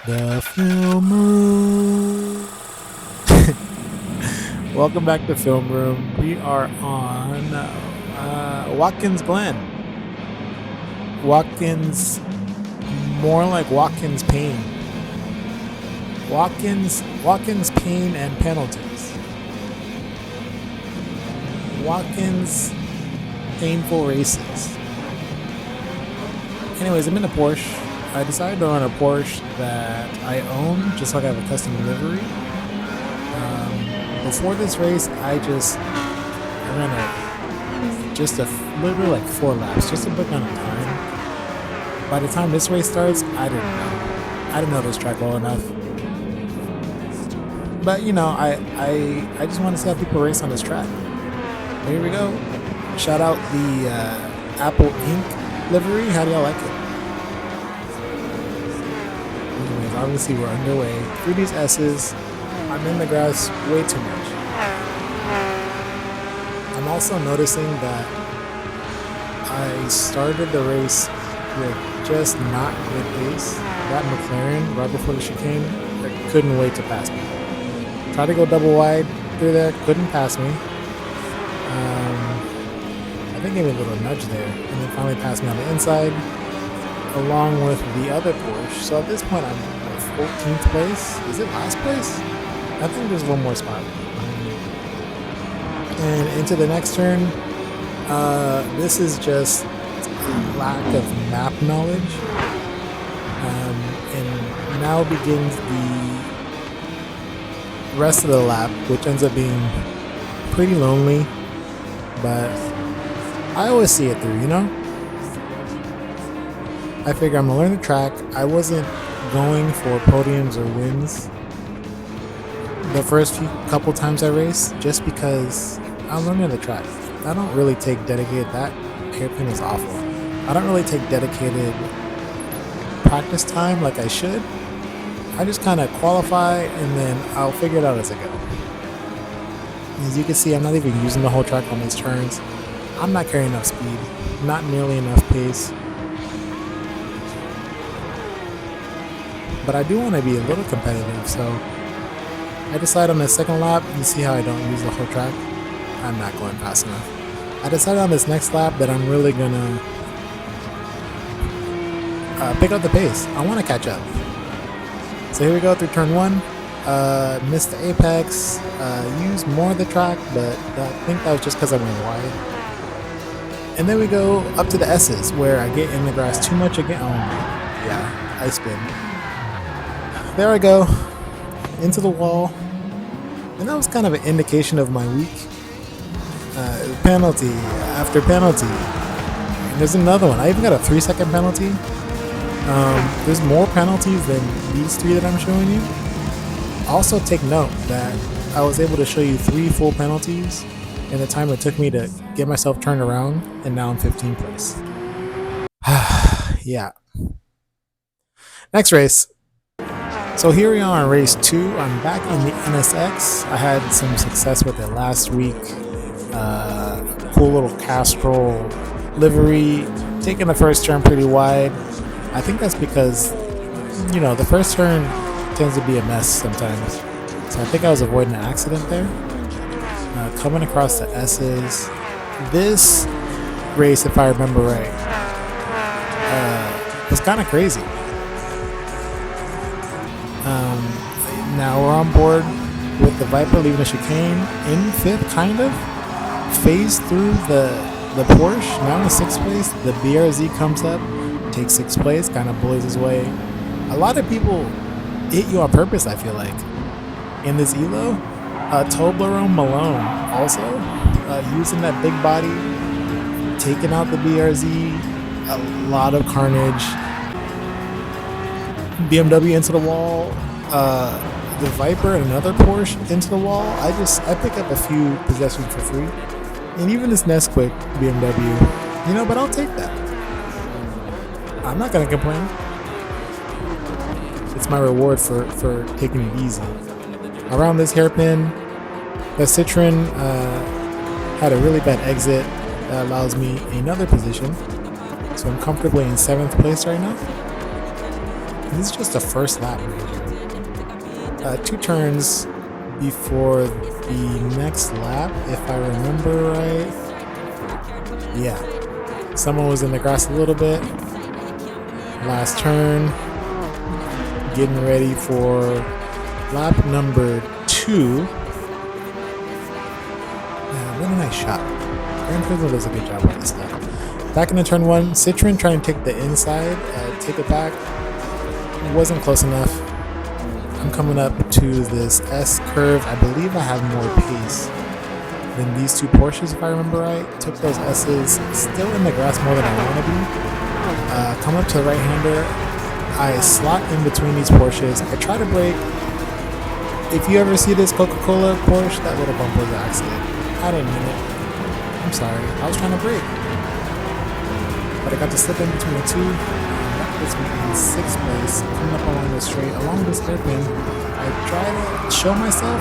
The film room. Welcome back to Film Room. We are on Watkins Glen. Watkins, more like Watkins Pain. Watkins Pain and Penalties. Watkins Painful Races. Anyways, I'm in a Porsche. I decided to run a Porsche that I own, just like I have a custom livery. Before this race, I ran literally like 4 laps, just a book on time. By the time this race starts, I didn't know. I didn't know this track well enough. But I just want to see how people race on this track. Here we go. Shout out the Apple Ink livery. How do y'all like it? Anyways, obviously we're underway. Through these S's, I'm in the grass way too much. I'm also noticing that I started the race with just not good pace. That McLaren right before the chicane, I couldn't wait to pass me. Tried to go double wide through there, couldn't pass me. I think gave me a little nudge there, and then finally passed me on the inside, along with the other Porsche. So at this point, I'm 14th place. Is it last place? I think there's one more spot. And into the next turn, this is just lack of map knowledge. And now begins the rest of the lap, which ends up being pretty lonely. But I always see it through, I figure I'm gonna learn the track. I wasn't going for podiums or wins the first couple times I raced, just because I'm learning the track. I don't really take dedicated. That hairpin is awful. I don't really take dedicated practice time like I should. I just kind of qualify and then I'll figure it out as I go. As you can see, I'm not even using the whole track on these turns. I'm not carrying enough speed, not nearly enough pace. But I do want to be a little competitive, so I decide on the second lap, you see how I don't use the whole track? I'm not going fast enough. I decided on this next lap that I'm really going to pick up the pace. I want to catch up. So here we go through turn 1. Missed the apex, used more of the track, but I think that was just because I went wide. And then we go up to the S's, where I get in the grass too much again. Oh, yeah, I spin. There I go, into the wall. And that was kind of an indication of my week. Penalty after penalty. And there's another one. I even got a 3-second penalty. There's more penalties than these 3 that I'm showing you. Also take note that I was able to show you 3 full penalties in the time it took me to get myself turned around, and now I'm 15th place. Yeah. Next race. So here we are in race 2. I'm back on the NSX. I had some success with it last week. Cool little Castrol livery. Taking the first turn pretty wide. I think that's because, the first turn tends to be a mess sometimes. So I think I was avoiding an accident there. Coming across the S's. This race, if I remember right, was kind of crazy. Now we're on board with the Viper leaving the chicane in 5th, kind of. Phased through the Porsche. Now in 6th place. The BRZ comes up, takes 6th place, kind of bullies his way. A lot of people hit you on purpose, I feel like, in this Elo. Toblerone Malone also using that big body, taking out the BRZ. A lot of carnage. BMW into the wall. The Viper and another Porsche into the wall. I pick up a few possessions for free, and even this Nesquik BMW, but I'll take that. I'm not gonna complain. It's my reward for taking it easy. Around this hairpin, the Citroen had a really bad exit that allows me another position. So I'm comfortably in 7th place right now. This is just the first lap. 2 turns before the next lap, if I remember right. Yeah, someone was in the grass a little bit. Last turn, getting ready for lap number 2. Really nice shot. Gran does a good job on this stuff. Back into turn 1, Citroen trying to take the inside, take it back. It wasn't close enough. I'm coming up to this S curve. I believe I have more pace than these 2 Porsches, if I remember right. Took those S's, still in the grass more than I want to be. Come up to the right-hander. I slot in between these Porsches. I try to brake. If you ever see this Coca-Cola Porsche, that little bump was an accident. I didn't mean it. I'm sorry. I was trying to brake. But I got to slip in between the 2. That puts me in 6th place. Coming up along the straight, along this hairpin. I try to show myself.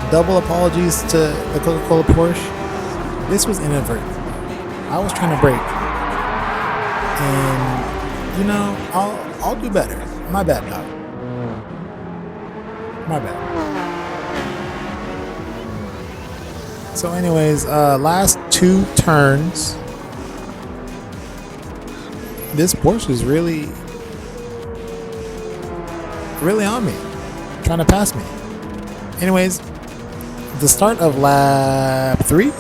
Double apologies to the Coca-Cola Porsche. This was inadvertent. I was trying to brake. And, you know, I'll do better. My bad, dog. My bad. So anyways, last 2 turns. This Porsche is really on me. Trying to pass me. Anyways, the start of lap 3.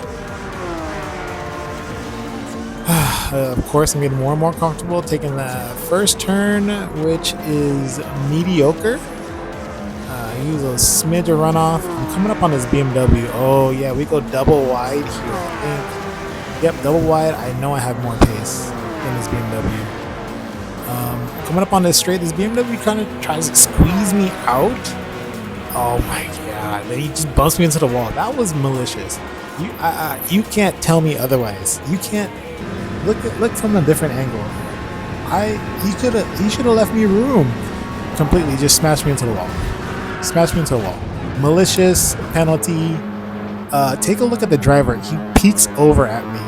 Of course, I'm getting more and more comfortable taking the first turn, which is mediocre. I use a smidge of runoff. I'm coming up on this BMW. Oh, yeah, we go double wide here, I think. Yep, double wide. I know I have more pace than this BMW. Coming up on this straight, this BMW kind of tries to squeeze me out. Oh, my God. Then he just bumps me into the wall. That was malicious. You can't tell me otherwise. You can't. Look from a different angle. He should have left me room. Completely just smashed me into the wall. Malicious penalty. Take a look at the driver. He peeks over at me.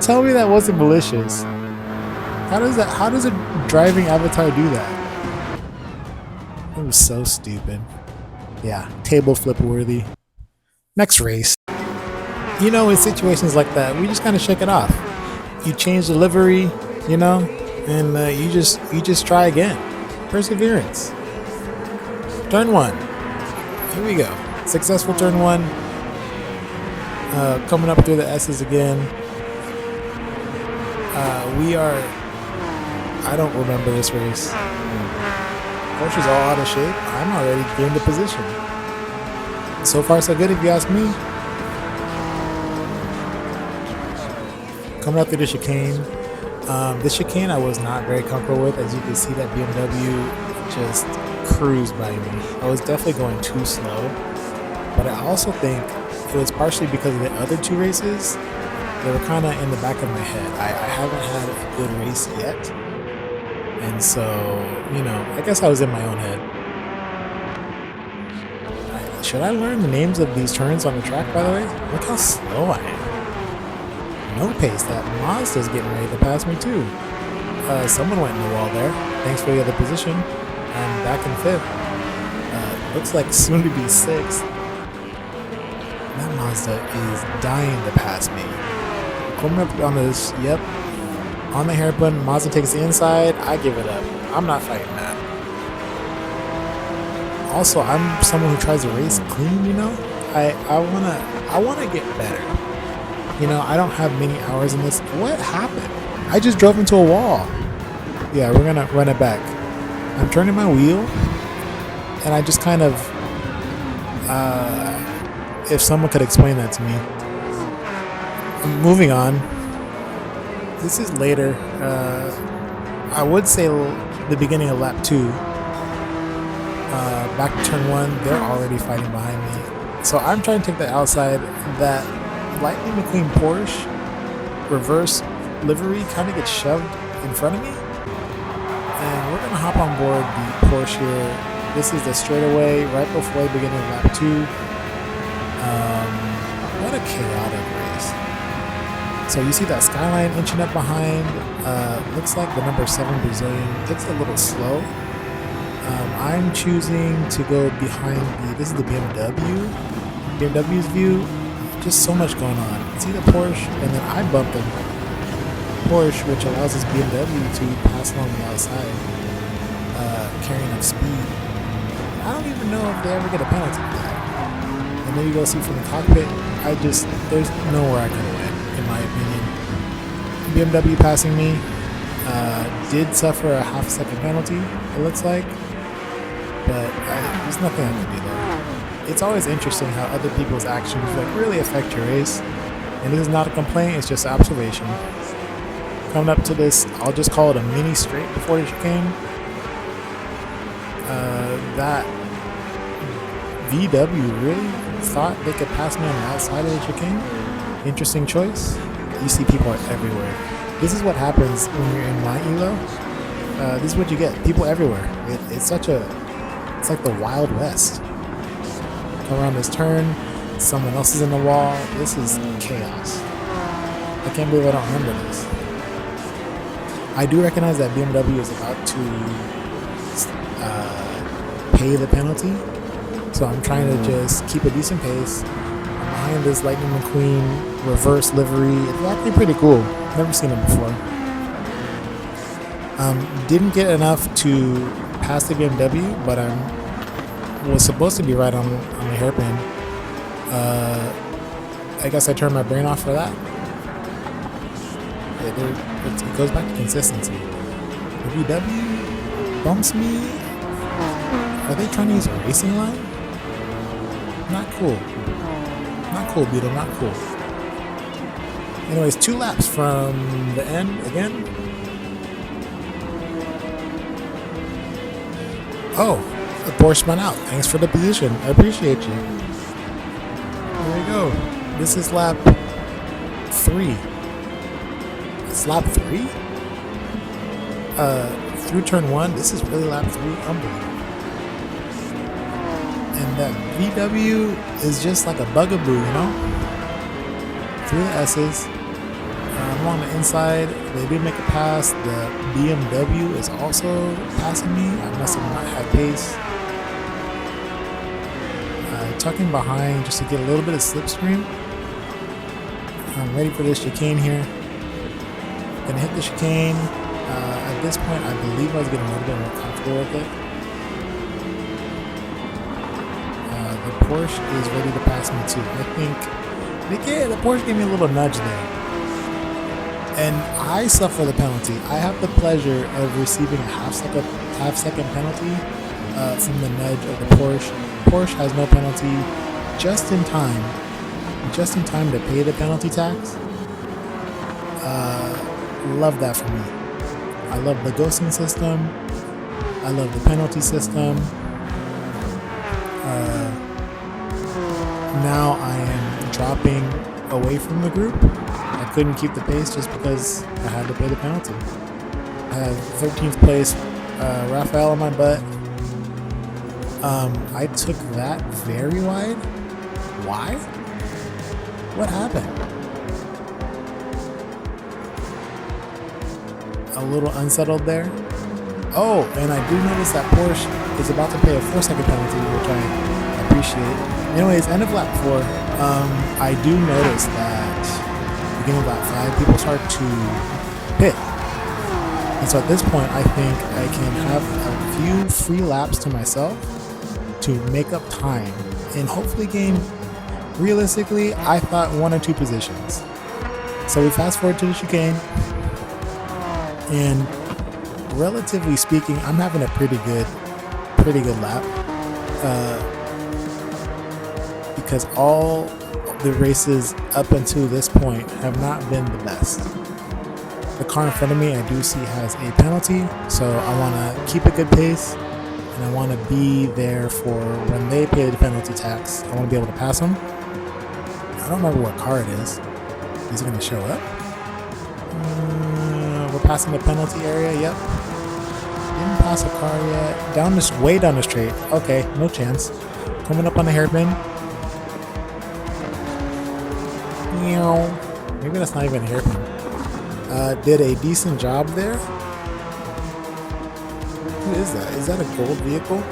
Tell me that wasn't malicious. How does a driving avatar do that? It was so stupid. Yeah, table flip worthy. Next race. You know, in situations like that, we just kind of shake it off. You change the livery, you know, and you just try again. Perseverance. Turn 1. Here we go. Successful turn 1. Coming up through the S's again. I don't remember this race. Porsche's all out of shape. I'm already gained the position. So far, so good, if you ask me. Coming up through the chicane. This chicane I was not very comfortable with. As you can see, that BMW just cruised by me. I was definitely going too slow. But I also think it was partially because of the other 2 races. They were kind of in the back of my head. I haven't had a good race yet. And so, you know, I guess I was in my own head. Should I learn the names of these turns on the track, by the way? Look how slow I am. No pace. That Mazda's getting ready to pass me too. Someone went in the wall there. Thanks for the other position. I'm back in 5th. Looks like soon to be 6th. That Mazda is dying to pass me. Coming up on this, yep. On the hairpin, Mazda takes the inside. I give it up. I'm not fighting that. Also, I'm someone who tries to race clean, you know? I wanna get better. You know, I don't have many hours in this. What happened? I just drove into a wall. Yeah, we're gonna run it back. I'm turning my wheel, and I just kind of, if someone could explain that to me. Moving on. This is later. I would say the beginning of lap 2. Back to turn 1, they're already fighting behind me. So I'm trying to take the outside. That Lightning McQueen Porsche reverse livery kind of gets shoved in front of me. And we're going to hop on board the Porsche here. This is the straightaway right before the beginning of lap 2. What a chaotic race. So you see that Skyline inching up behind. Looks like the number 7 Brazilian. It's a little slow. I'm choosing to go behind this is the BMW. BMW's view. Just so much going on. See the Porsche, and then I bumped them. Porsche, which allows this BMW to pass along the outside, carrying up speed. I don't even know if they ever get a penalty for that. And then you go see from the cockpit. There's nowhere I can win, in my opinion. BMW passing me did suffer a half-second penalty, it looks like, but there's nothing I can do there. It's always interesting how other people's actions really affect your race, and this is not a complaint, it's just observation. Coming up to this, I'll just call it a mini straight before the chicane. That VW really thought they could pass me on the outside of the chicane. Interesting choice. You see people are everywhere. This is what happens when you're in my elo. This is what you get. People everywhere. It's like the Wild West. Come around this turn, someone else is in the wall. This is chaos. I can't believe I don't remember this. I do recognize that BMW is about to pay the penalty, so I'm trying to just keep a decent pace. I'm behind this Lightning McQueen reverse livery. It's actually pretty cool. Never seen it before. Didn't get enough to pass the BMW, but was supposed to be right on the hairpin. I guess I turned my brain off for that. It goes back to consistency. The VW bumps me. Are they trying to use a racing line? Not cool. Not cool, Beetle. Not cool. Anyways, 2 laps from the end again. Oh, the Porsche spun out. Thanks for the position. I appreciate you. There we go. This is lap 3. It's lap 3? Through turn 1, this is really lap 3. Unbelievable. And that VW is just like a bugaboo, Through the S's. Along the inside, they did make a pass. The BMW is also passing me. I must have not had pace. Tucking behind just to get a little bit of slipstream. I'm ready for this chicane here. Gonna hit the chicane. At this point, I believe I was getting a little bit more comfortable with it. The Porsche is ready to pass me too. I think the Porsche gave me a little nudge there. And I suffer the penalty. I have the pleasure of receiving a half-second penalty from the nudge of the Porsche. Porsche has no penalty, just in time to pay the penalty tax. Love that for me. I love the ghosting system. I love the penalty system. Now I am dropping away from the group. I couldn't keep the pace just because I had to pay the penalty. I have 13th place Raphael on my butt. I took that very wide. Why? What happened? A little unsettled there. Oh, and I do notice that Porsche is about to pay a 4-second penalty, which I appreciate. Anyways, end of lap 4. I do notice that beginning of lap 5, people start to pit. And so at this point, I think I can have a few free laps to myself to make up time and hopefully gain, realistically, I thought 1 or 2 positions. So we fast forward to the chicane, and relatively speaking, I'm having a pretty good lap. Because all the races up until this point have not been the best. The car in front of me, I do see, has a penalty, so I want to keep a good pace, and I want to be there for when they pay the penalty tax. I want to be able to pass them. I don't remember what car it is. Is it going to show up? We're passing the penalty area. Yep. Didn't pass a car yet. Way down the straight. Okay, no chance. Coming up on the hairpin. Maybe that's not even a hairpin. Did a decent job there. What is that? Is that a gold vehicle?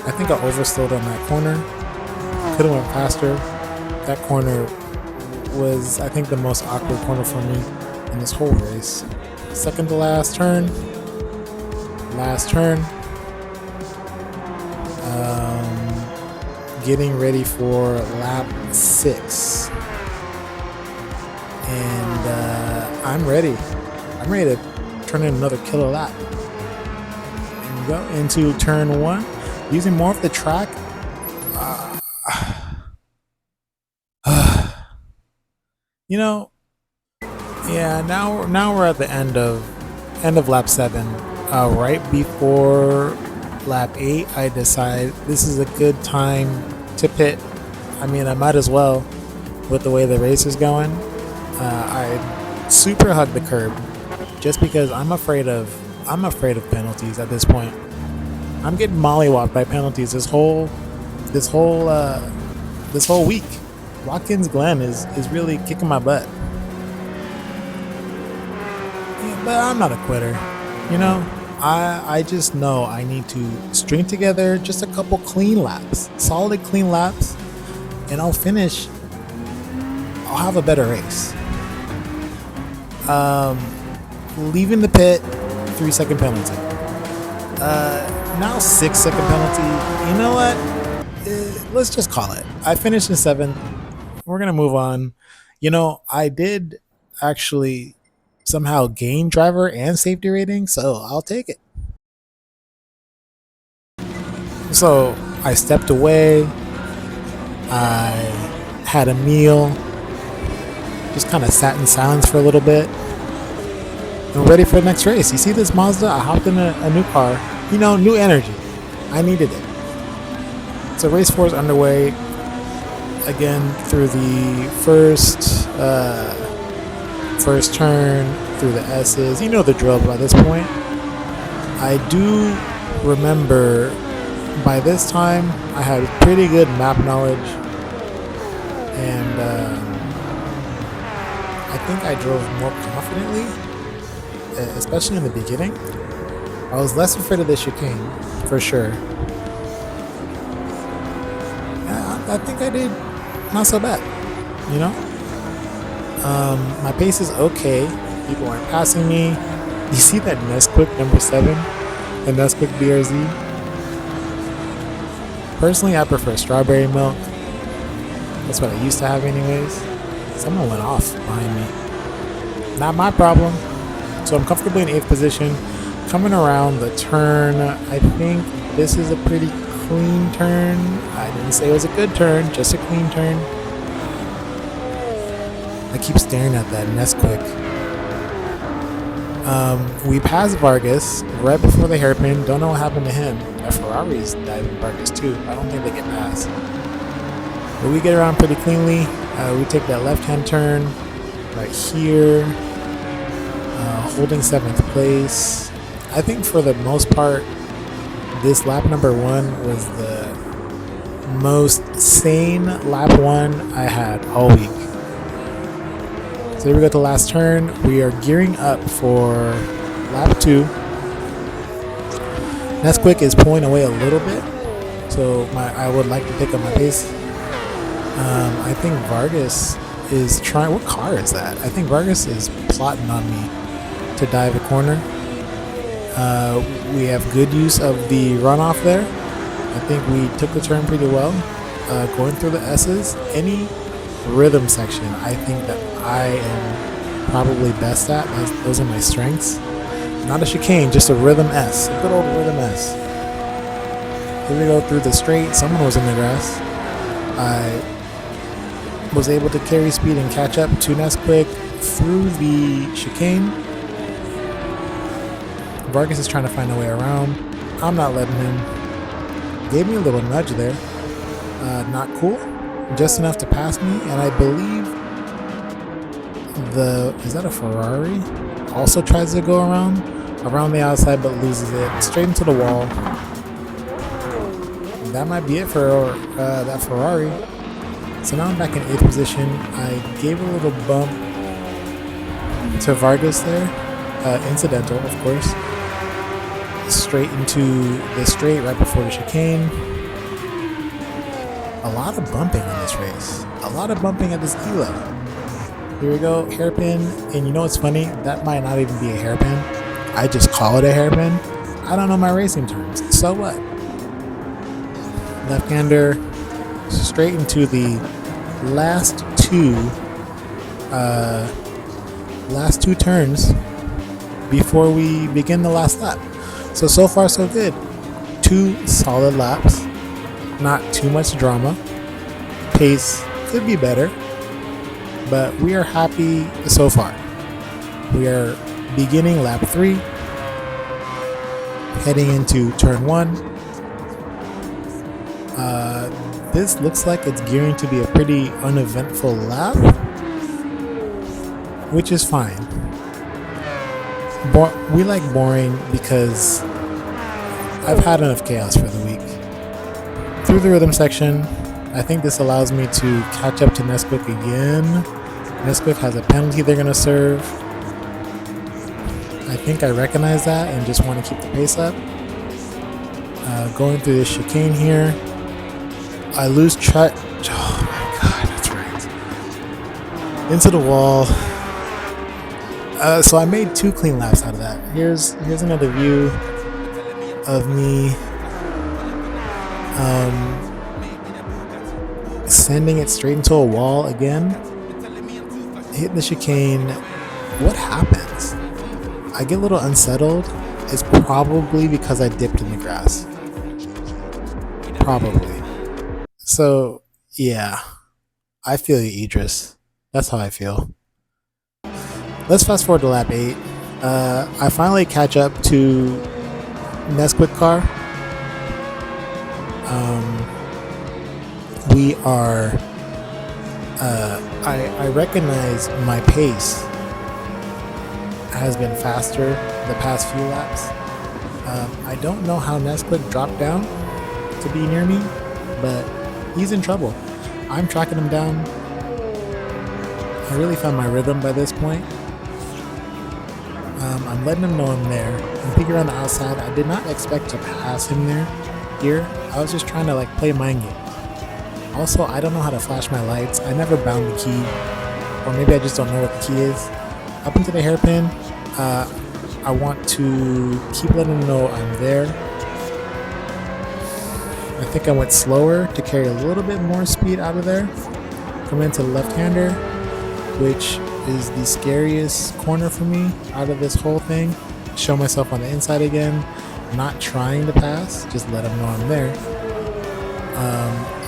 I think I overslowed on that corner. Could have went faster. That corner was, I think, the most awkward corner for me in this whole race. Second to last turn. Last turn. Getting ready for lap 6. And I'm ready. I'm ready to turn in another killer lap. And we go into turn 1. Using more of the track. You know, yeah. Now we're at the end of lap 7. Right before lap 8, I decide this is a good time to pit. I mean, I might as well with the way the race is going. I super hug the curb just because I'm afraid of penalties at this point. I'm getting mollywopped by penalties this whole week. Watkins Glen is really kicking my butt. Yeah, but I'm not a quitter. You know, I just know I need to string together just a couple clean laps, solid clean laps, and I'll finish. I'll have a better race. Leaving the pit, 3-second penalty. Now 6-second penalty. You know what? Let's just call it. I finished in 7th. We're gonna move on. You know, I did actually somehow gain driver and safety rating, so I'll take it. So I stepped away. I had a meal. Just kind of sat in silence for a little bit. I'm ready for the next race. You see this Mazda? I hopped in a new car. You know, new energy. I needed it. So race 4 is underway. Again, through the first turn, through the S's. You know the drill by this point. I do remember by this time I had pretty good map knowledge. And I think I drove more confidently, especially in the beginning. I was less afraid of the chicane, for sure. I think I did not so bad, you know? My pace is okay. People aren't passing me. You see that Nesquik number 7? The Nesquik BRZ? Personally, I prefer strawberry milk. That's what I used to have anyways. Someone went off behind me. Not my problem. So I'm comfortably in 8th position. Coming around the turn, I think this is a pretty clean turn. I didn't say it was a good turn, just a clean turn. I keep staring at that Nesquik. We passed Vargas right before the hairpin. Don't know what happened to him. That Ferrari's diving Vargas too. I don't think they get past. But we get around pretty cleanly. We take that left-hand turn right here, holding 7th place. I think for the most part, this lap number 1 was the most sane lap 1 I had all week. So here we go to the last turn. We are gearing up for lap 2. Nesquik is pulling away a little bit, so I would like to pick up my pace. I think Vargas is trying. What car is that? I think Vargas is plotting on me to dive a corner. We have good use of the runoff there. I think we took the turn pretty well. Going through the S's, any rhythm section, I think that I am probably best at. Those are my strengths. Not a chicane, just a rhythm S. A good old rhythm S. Here we go through the straight. Someone was in the grass. I was able to carry speed and catch up to Nesquik through the chicane. Vargas is trying to find a way around. I'm not letting him. Gave me a little nudge there. Not cool. Just enough to pass me, and I believe is that a Ferrari? Also tries to go around the outside, but loses it straight into the wall. That might be it for that Ferrari. So now I'm back in 8th position. I gave a little bump to Vargas there. Incidental, of course. Straight into the straight right before the chicane. A lot of bumping in this race. A lot of bumping at this E-level. Here we go, hairpin. And you know what's funny? That might not even be a hairpin. I just call it a hairpin. I don't know my racing terms. So what? Left-hander straight into the last two turns before we begin the last lap. So far so good. 2 solid laps. Not too much drama. Pace could be better, but we are happy so far. We are beginning lap 3, heading into turn 1. This looks like it's gearing to be a pretty uneventful lap, which is fine. We like boring because I've had enough chaos for the week. Through the rhythm section, I think this allows me to catch up to Nesquik again. Nesquik has a penalty they're going to serve. I think I recognize that and just want to keep the pace up. Going through this chicane here, I lose track. Oh my god, that's right. Into the wall. So I made 2 clean laps out of that. Here's another view of me sending it straight into a wall again. Hit the chicane. What happens? I get a little unsettled. It's probably because I dipped in the grass. Probably. So, yeah. I feel you, Idris. That's how I feel. Let's fast forward to lap 8. I finally catch up to Nesquik car. We are... I recognize my pace has been faster the past few laps. I don't know how Nesquik dropped down to be near me, but he's in trouble. I'm tracking him down. I really found my rhythm by this point. I'm letting him know I'm there. I'm peeking around the outside. I did not expect to pass him here. I was just trying to play mind games. Also, I don't know how to flash my lights. I never bound the key, or maybe I just don't know what the key is. Up into the hairpin, I want to keep letting them know I'm there. I think I went slower to carry a little bit more speed out of there. Come into the left-hander, which is the scariest corner for me out of this whole thing. Show myself on the inside again, not trying to pass, just let them know I'm there.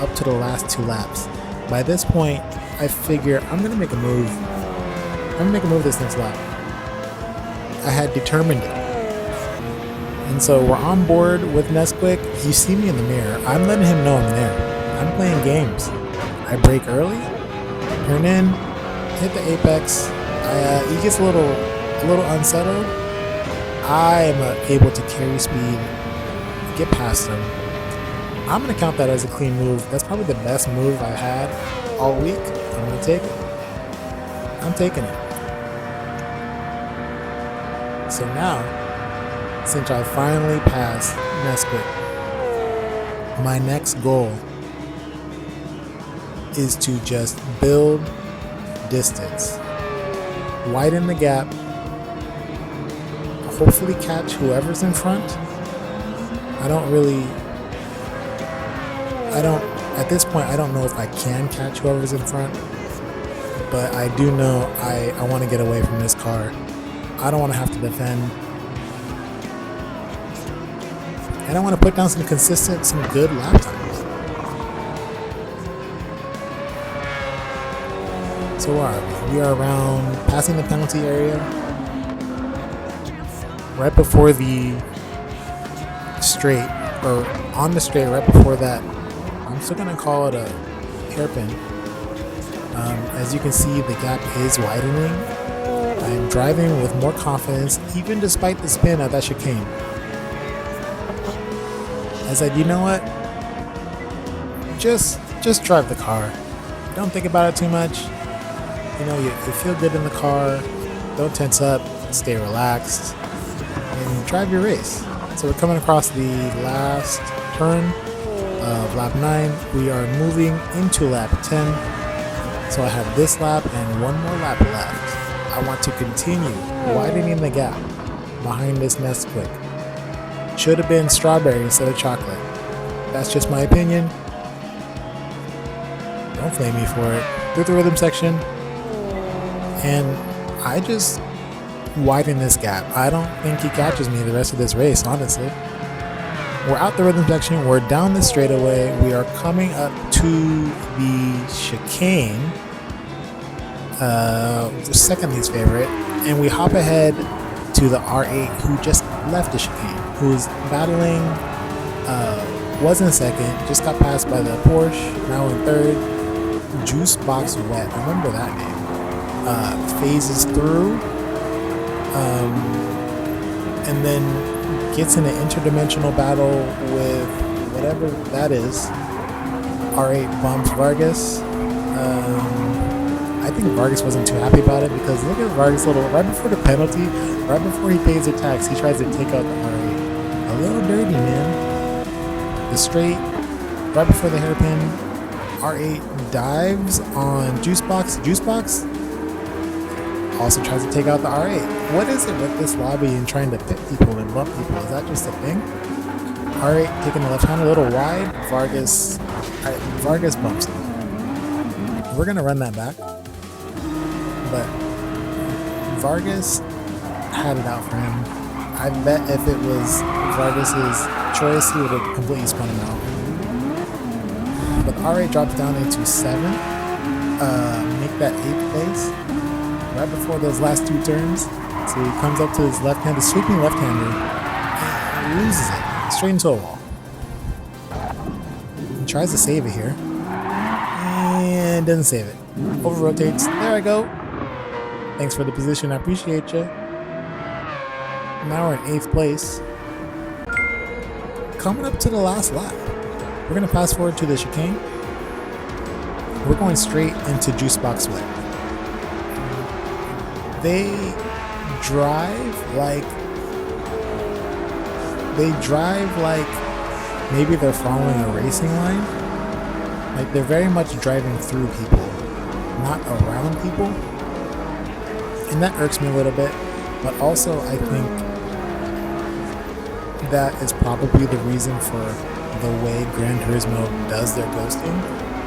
Up to the last 2 laps. By this point, I figure I'm gonna make a move. I'm gonna make a move this next lap. I had determined it. And so we're on board with Nesquik. You see me in the mirror. I'm letting him know I'm there. I'm playing games. I brake early, turn in, hit the apex. He gets a little unsettled. I am able to carry speed, get past him. I'm going to count that as a clean move. That's probably the best move I've had all week. I'm going to take it. I'm taking it. So now, since I finally passed Nesquik, my next goal is to just build distance. Widen the gap. Hopefully catch whoever's in front. At this point, I don't know if I can catch whoever's in front, but I do know I want to get away from this car. I don't want to have to defend. And I want to put down some good lap times. So where are we? We are around passing the penalty area. Right before the straight, or on the straight right before that. I'm still going to call it a hairpin. As you can see, the gap is widening. I'm driving with more confidence, even despite the spin at that chicane. I said, you know what? Just drive the car. Don't think about it too much. You know, you feel good in the car. Don't tense up, stay relaxed, and drive your race. So we're coming across the last turn of lap 9. We are moving into lap 10. So I have this lap and one more lap left. I want to continue widening the gap behind this Nesquik. Should have been strawberry instead of chocolate. That's just my opinion. Don't flame me for it. Through the rhythm section. And I just widen this gap. I don't think he catches me the rest of this race, honestly. We're out the rhythm section. We're down the straightaway. We are coming up to the chicane. Second least favorite. And we hop ahead to the R8 who just left the chicane. Who's battling, was in second. Just got passed by the Porsche. Now in third. Juice Box Wet. Remember that name. Phases through. And then gets in an interdimensional battle with whatever that is. R8 bumps Vargas. I think Vargas wasn't too happy about it because look at Vargas right before the penalty, right before he pays the tax, he tries to take out the R8. A little dirty, man. The straight, right before the hairpin, R8 dives on Juicebox. Juicebox also tries to take out the R8. What is it with this lobby and trying to pit people and bump people? Is that just a thing? R8 taking the left hand a little wide. Vargas bumps him. We're going to run that back. But Vargas had it out for him. I bet if it was Vargas's choice, he would have completely spun him out. But R8 drops down into 7th. Make that 8th place. Right before those last 2 turns. So he comes up to his left-hander, sweeping left-hander, and loses it straight into a wall. He tries to save it here. And doesn't save it. Over rotates. There I go. Thanks for the position. I appreciate you. Now we're in 8th place. Coming up to the last lap. We're going to fast forward to the chicane. We're going straight into Juicebox Wet. They drive like maybe they're following a racing line. Like they're very much driving through people, not around people. And that irks me a little bit, but also I think that is probably the reason for the way Gran Turismo does their ghosting,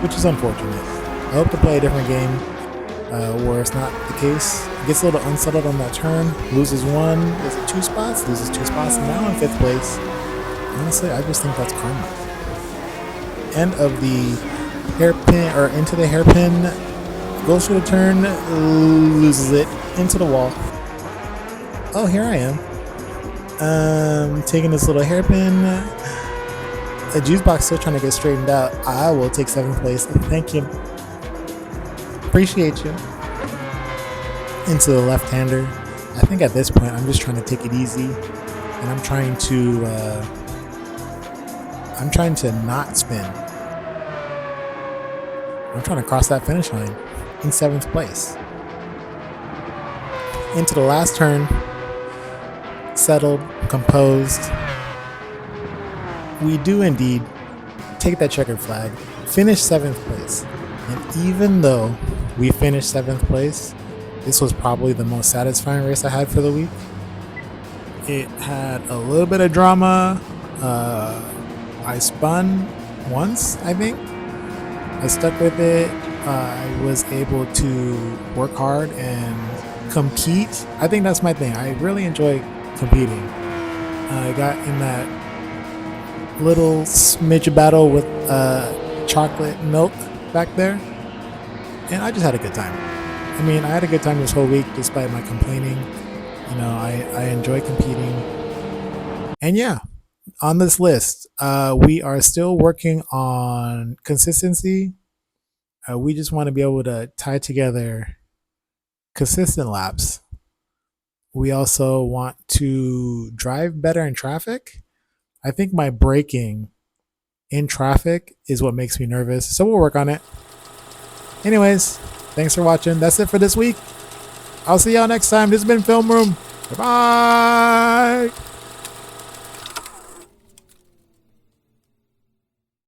which is unfortunate. I hope to play a different game where it's not the case. Gets a little unsettled on that turn, loses 1, is it 2 spots? Loses 2 spots, and now in 5th place. Honestly, I just think that's karma. End of the hairpin, or into the hairpin, goes for the turn, loses it, into the wall. Oh, here I am. Taking this little hairpin. A juice box still trying to get straightened out. I will take 7th place. Thank you. Appreciate you. Into the left-hander. I think at this point I'm just trying to take it easy, and I'm trying to not spin. I'm trying to cross that finish line in 7th place. Into the last turn. Settled, composed. We do indeed take that checkered flag, finish 7th place. And even though we finished 7th place, this was probably the most satisfying race I had for the week. It had a little bit of drama. I spun once, I think. I stuck with it. I was able to work hard and compete. I think that's my thing. I really enjoy competing. I got in that little smidge of battle with chocolate milk back there, and I just had a good time. I mean, I had a good time this whole week despite my complaining. You know, I enjoy competing. And yeah, on this list, we are still working on consistency. We just want to be able to tie together consistent laps. We also want to drive better in traffic. I think my braking in traffic is what makes me nervous, so we'll work on it. Anyways, thanks for watching. That's it for this week. I'll see y'all next time. This has been Film Room. Bye.